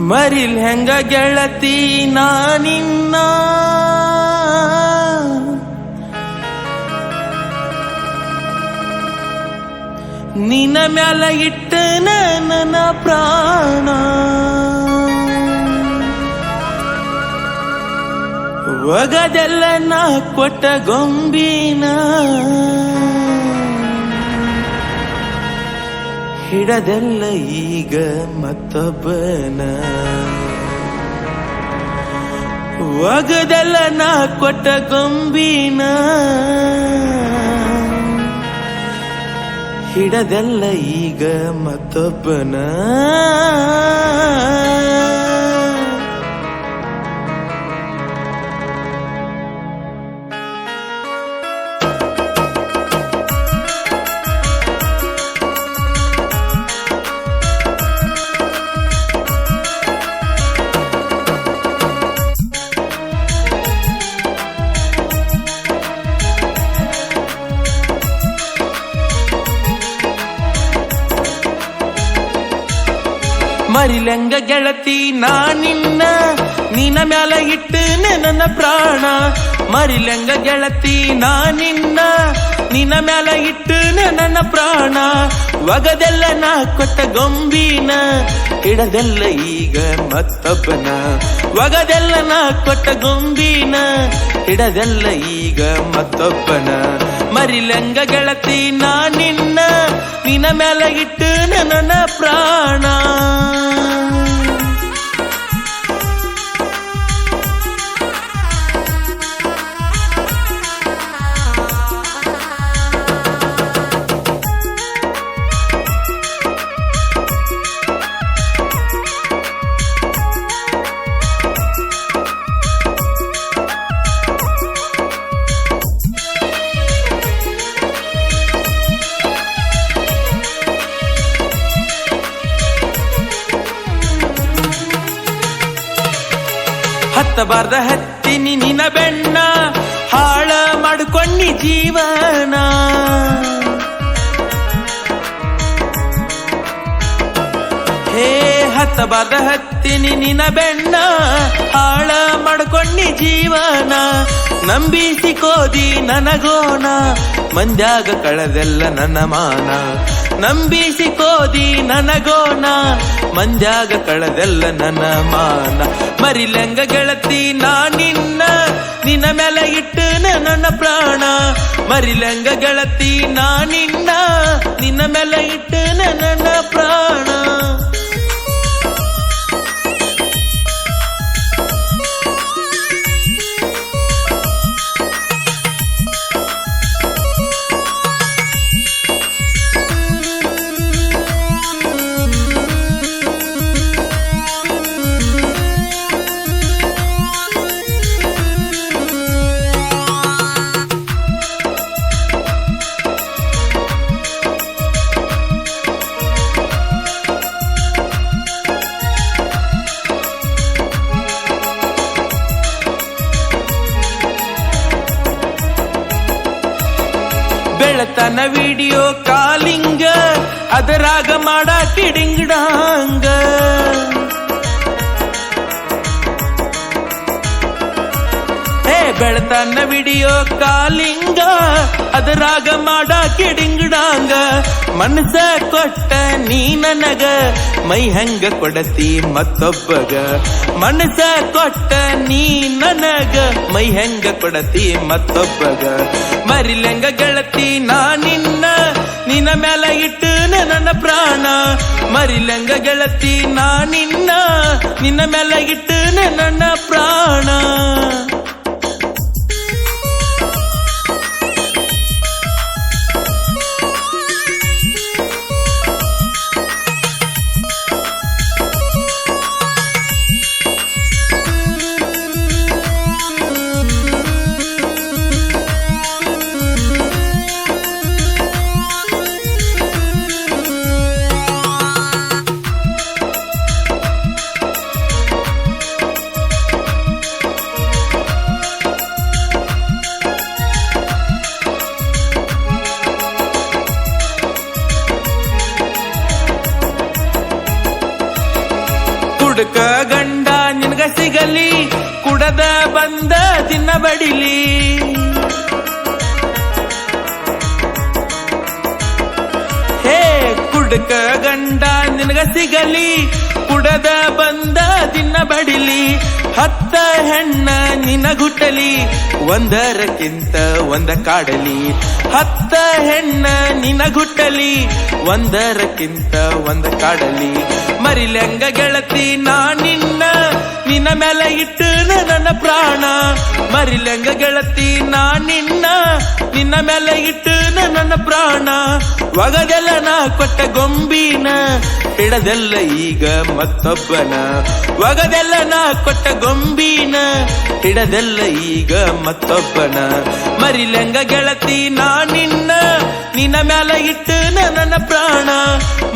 ಮರಿಲ್ ಹೆಂಗ ಗೆಳತಿ ನಾನಿನ್ನ ನಿನ್ನ ಮ್ಯಾಲ ಇಟ್ಟ ನನ್ನ ಪ್ರಾಣ ಒಗದೆಲ್ಲ ನಾ ಕೊಟ್ಟ ಗೊಂಬಿನ ಹಿಡದೆಲ್ಲ ಈಗ ಮತ್ತೊಬ್ಬನ ಒಗದೆಲ್ಲ ನಾ ಕೊಟ್ಟ ಗೊಂಬಿನ ಹಿಡದೆಲ್ಲ ಈಗ ಮತ್ತೊಬ್ಬನ ಮರಿಲಂಗ ಗೆಳತಿ ನಾನಿನ್ನ ನಿನ್ನ ಮ್ಯಾಲ ಇಟ್ಟು ನನ್ನ ಪ್ರಾಣ ಮರಿಲಂಗ ಗೆಳತಿ ನಾನಿನ್ನ ನಿನ್ನ ಮ್ಯಾಲ ಇಟ್ಟು ನನ್ನ ಪ್ರಾಣ ಒಗದೆಲ್ಲ ನಾ ಕೊಟ್ಟ ಗೊಂಬಿನ ಹಿಡದೆಲ್ಲ ಈಗ ಮತ್ತೊಬ್ಬನ ಒಗದೆಲ್ಲ ನಾ ಕೊಟ್ಟ ಗೊಂಬಿನ ಹಿಡದೆಲ್ಲ ಈಗ ಮತ್ತೊಬ್ಬನ ಮರಿಲಂಗ ಗೆಳತಿ ನಾನಿನ್ನ ನಿನ್ನ ಮ್ಯಾಲ ಇಟ್ಟು ನನ್ನ ಪ್ರಾಣ ಹತ್ತಬಾರ್ದ ಹತ್ತಿನಿ ನಿನ ಬೆಣ್ಣ ಹಾಳ ಮಾಡ್ಕೊಂಡಿ ಜೀವನ ಹೇ ಹತ್ತಬಾರ್ದ ಹತ್ತಿನಿ ನಿನ ಬೆಣ್ಣ ಹಾಳ ಮಾಡ್ಕೊಂಡಿ ಜೀವನ ನಂಬಿಸಿ ಕೋದಿ ನನಗೋಣ ಮಂದ್ಯಾಗ ಕಳೆದೆಲ್ಲ ನನ್ನ ಮಾನ ನಂಬಿಸಿ ಕೋದಿ ನನಗೋಣ ಮಂದ್ಯಾಗ ಕಳೆದೆಲ್ಲ ನನ್ನ ಮಾನ ಮರಿಲಂಗ ಗೆಳತಿ ನಾನಿನ್ನ ನಿನ್ನ ಮ್ಯಾಲ ಇಟ್ಟು ನನ್ನ ಪ್ರಾಣ ಮರಿಲಂಗ ಗೆಳತಿ ನಾನಿನ್ನ ನಿನ್ನ ಮ್ಯಾಲ ಇಟ್ಟು ನನ್ನ ಪ್ರಾಣ ಬೆಳತನ ವಿಡಿಯೋ ಕಾಲಿಂಗ ಅದರಾಗ ಮಾಡ ಕಿಡಿಂಗಡಾಂಗ ಬೆಳತನ ವಿಡಿಯೋ ಕಾಲಿಂಗ ಅದರಾಗ ಮಾಡ ಕಿಡಿಂಗಡಾಂಗ ಮನಸ ಕೊಟ್ಟ ನೀ ನನಗ ಮೈ ಹಂಗ ಕೊಡತಿ ಮತ್ತೊಬ್ಬಗ ಮನಸ ಕೊಟ್ಟ ನೀ ನನಗ ಮೈ ಹಂಗ ಕೊಡತಿ ಮತ್ತೊಬ್ಬಗ ಮರಿಲಂಗ ಗೆಳತಿ ನಾನಿನ್ನ ನಿನ್ನ ಮ್ಯಾಲ ಇಟ್ಟು ನನ್ನ ಪ್ರಾಣ ಮರಿಲಂಗ ಗೆಳತಿ ನಾನಿನ್ನ ನಿನ್ನ ಮ್ಯಾಲ ಇಟ್ಟು ನನ್ನ ಪ್ರಾಣ ಕುಡ್ಕ ಗಂಡ ನಿನಗ ಸಿಗಲಿ, ಕುಡದ ಬಂದ ದಿನ ಬಡಿಲಿ. ಹೇ ಕುಡ್ಕ ಗಂಡ ನಿನಗ ಸಿಗಲಿ, ಕುಡದ ಬಂದ ದಿನ ಬಡಿಲಿ. 10 ಹೆಣ್ಣ ನಿನಗುಟ್ಟಲಿ, ಒಂದರಕ್ಕಿಂತ ಒಂದ ಕಾಡಲಿ. 10 ಹೆಣ್ಣ ನಿನಗುಟ್ಟಲಿ, ಒಂದರಕ್ಕಿಂತ ಒಂದ ಕಾಡಲಿ. ಮರಿಲೆಂಗ ಗೆಳತಿ ನಾ ನಿನ್ನ, ನಿನ್ನ ಮೇಲೆ ಇಟ್ಟು ನನ್ನ ಪ್ರಾಣ. ಮರಿಲೆಂಗ ಗೆಳತಿ ನಾ ನಿನ್ನ, ನಿನ್ನ ಮೇಲೆ ಇಟ್ಟು ನನ್ನ ಪ್ರಾಣ. ಒಗದೆಲ್ಲ ನಾ ಕೊಟ್ಟ ಗೊಂಬಿನ, ಹಿಡದೆಲ್ಲ ಈಗ ಮತ್ತೊಬ್ಬನ. ಒಗದೆಲ್ಲ ನಾ ಕೊಟ್ಟ ಗೊಂಬಿನ, ಹಿಡದೆಲ್ಲ ಈಗ ಮತ್ತೊಬ್ಬನ. ಮರಿಲೆಂಗ ಗೆಳತಿ ನಾ ನಿನ್ನ, ನಿನ್ನ ಮ್ಯಾಲ ಇಟ್ಟು ನನ್ನ ಪ್ರಾಣ.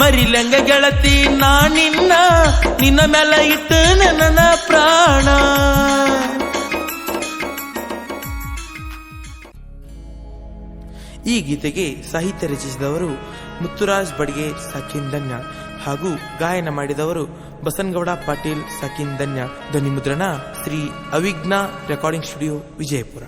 ಮರಿಲೆಂಗ ಗೆಳತಿ ನಾ ನಿನ್ನ, ನಿನ್ನ ಮ್ಯಾಲ ಇಟ್ಟು ನನ್ನ ಪ್ರಾಣ. ಈ ಗೀತೆಗೆ ಸಾಹಿತ್ಯ ರಚಿಸಿದವರು ಮುತ್ತುರಾಜ್ ಬಡ್ಗೆ ಸಾಕಿನ್ ದನ್ಯಾಳ್ ಹಾಗೂ ಗಾಯನ ಮಾಡಿದವರು ಬಸನಗೌಡ ಪಾಟೀಲ್ ಸಾಕಿನ್ ದನ್ಯಾಳ್. ಧ್ವನಿ ಮುದ್ರಣ ಶ್ರೀ ಅವಿಘ್ನ ರೆಕಾರ್ಡಿಂಗ್ ಸ್ಟುಡಿಯೋ, ವಿಜಯಪುರ.